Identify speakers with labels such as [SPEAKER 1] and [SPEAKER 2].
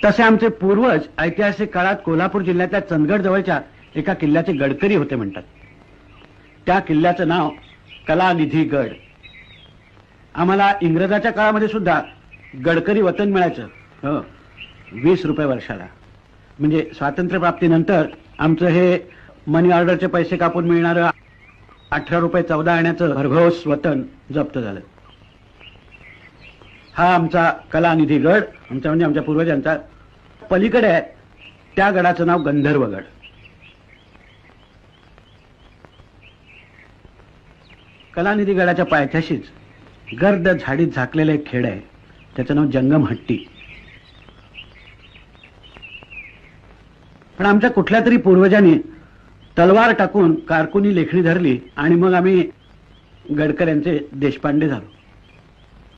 [SPEAKER 1] तसे आमचे पूर्वज ऐतिहासिक काळात कोल्हापूर जिल्ह्यातल्या चंदगड जवळच्या एका किल्ल्याचे गडकरी होते म्हणतात. त्या किल्ल्याचं नाव कलानिधी गड. आम्हाला इंग्रजाच्या काळामध्ये सुद्धा गडकरी वतन मिळायचं. हो, 20 रुपये वर्षाला. म्हणजे स्वातंत्र्यप्राप्तीनंतर आमचं हे मनी ऑर्डरचे पैसे कापून मिळणारं 18 रुपये 14 आण्याचं भरघोस वतन जप्त झालं. हा आमचा कलानिधी गड, आमचा म्हणजे आमच्या पूर्वजांचा. पलीकडे आहे त्या गडाचं नाव गंधर्वगड. कलानिधी गडाच्या पायथ्याशीच गर्द झाडीत झाकलेलं एक खेड आहे, त्याचं नाव जंगमहट्टी. पण आमच्या कुठल्या तरी पूर्वजांनी तलवार टाकून कारकुनी लेखणी धरली आणि मग आम्ही गडकऱ्यांचे देशपांडे झालो.